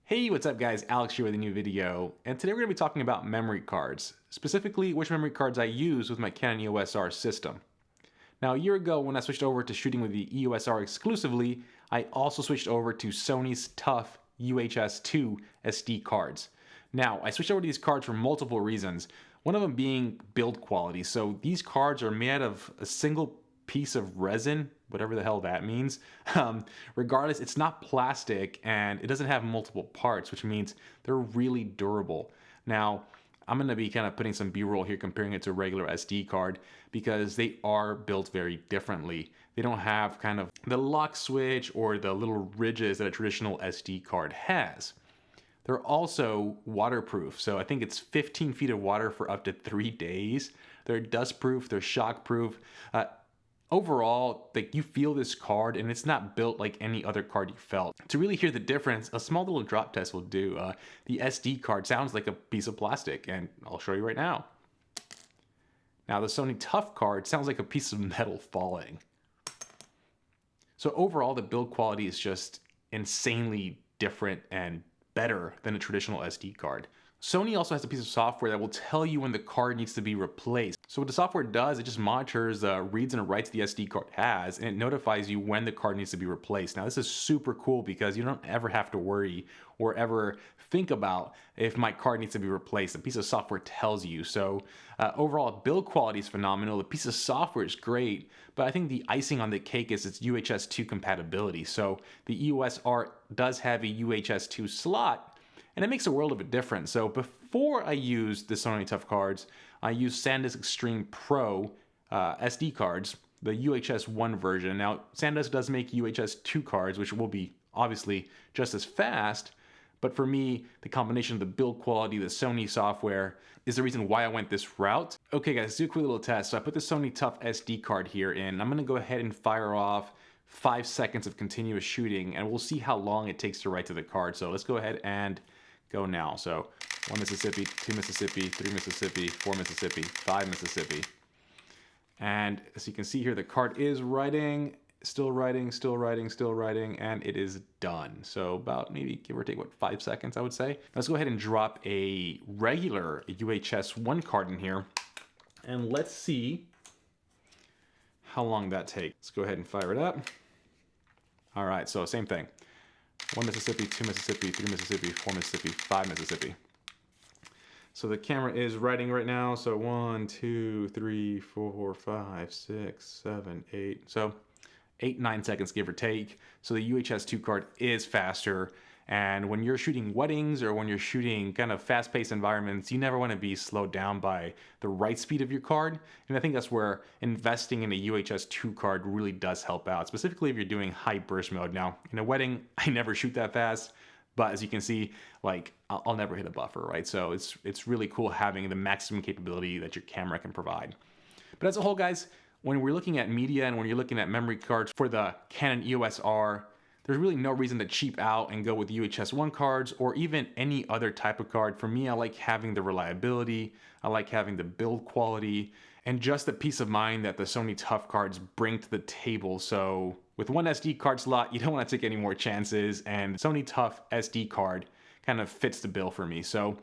Hey, what's up guys? Alex here with a new video, and today we're going to be talking about memory cards, specifically which memory cards I use with my Canon EOS R system. Now a year ago when I switched over to shooting with the EOS R exclusively, I also switched over to Sony's tough UHS-2 SD cards. Now I switched over to these cards for multiple reasons, one of them being build quality. So these cards are made out of a single piece of resin, whatever the hell that means. Regardless, it's not plastic and it doesn't have multiple parts, which means they're really durable. Now, I'm going to be kind of putting some B-roll here comparing it to a regular SD card because they are built very differently. They don't have kind of the lock switch or the little ridges that a traditional SD card has. They're also waterproof, so I think it's 15 feet of water for up to 3 days. They're dustproof, they're shockproof. Overall, like, you feel this card and it's not built like any other card you felt. To really hear the difference, a small little drop test will do. The SD card sounds like a piece of plastic, and I'll show you right now. Now the Sony Tough card sounds like a piece of metal falling. So overall, the build quality is just insanely different and better than a traditional SD card. Sony also has a piece of software that will tell you when the card needs to be replaced. So what the software does, it just monitors reads and writes the SD card has, and it notifies you when the card needs to be replaced. Now this is super cool because you don't ever have to worry or ever think about if my card needs to be replaced. The piece of software tells you. So overall, build quality is phenomenal. The piece of software is great, but I think the icing on the cake is its UHS-2 compatibility. So the EOS R does have a UHS-2 slot, and it makes a world of a difference. So before I used the Sony Tough cards, I used SanDisk Extreme Pro SD cards, the UHS-1 version. Now, SanDisk does make UHS-2 cards, which will be obviously just as fast, but for me, the combination of the build quality, the Sony software, is the reason why I went this route. Okay guys, let's do a quick little test. So I put the Sony Tough SD card here in. I'm gonna go ahead and fire off 5 seconds of continuous shooting, and we'll see how long it takes to write to the card. So let's go ahead and go now. So 1 Mississippi, 2 Mississippi, 3 Mississippi, 4 Mississippi, 5 Mississippi. And as you can see here, the card is writing, still writing, still writing, still writing, and it is done. So about maybe give or take, what, 5 seconds, I would say. Let's go ahead and drop a regular UHS-1 card in here, and let's see how long that takes. Let's go ahead and fire it up. All right, so same thing. 1 Mississippi, 2 Mississippi, 3 Mississippi, 4 Mississippi, 5 Mississippi. So the camera is writing right now. So 1, 2, 3, 4, 5, 6, 7, 8. So 8, 9 seconds, give or take. So the UHS-2 card is faster. And when you're shooting weddings or when you're shooting kind of fast-paced environments, you never want to be slowed down by the write speed of your card. And I think that's where investing in a UHS-2 card really does help out, specifically if you're doing high burst mode. Now, in a wedding, I never shoot that fast, but as you can see, like, I'll never hit a buffer, right? So it's really cool having the maximum capability that your camera can provide. But as a whole, guys, when we're looking at media and when you're looking at memory cards for the Canon EOS R, there's really no reason to cheap out and go with UHS-1 cards or even any other type of card. For me, I like having the reliability, I like having the build quality, and just the peace of mind that the Sony Tough cards bring to the table. So with one SD card slot, you don't want to take any more chances, and Sony Tough SD card kind of fits the bill for me. So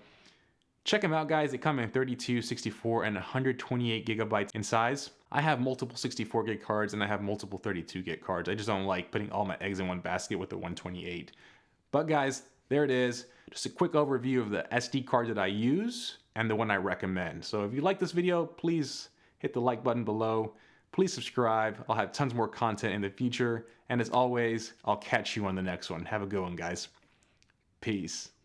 check them out, guys. They come in 32, 64, and 128 gigabytes in size. I have multiple 64 gig cards and I have multiple 32 gig cards. I just don't like putting all my eggs in one basket with the 128. But guys, there it is. Just a quick overview of the SD card that I use and the one I recommend. So if you like this video, please hit the like button below. Please subscribe. I'll have tons more content in the future. And as always, I'll catch you on the next one. Have a good one, guys. Peace.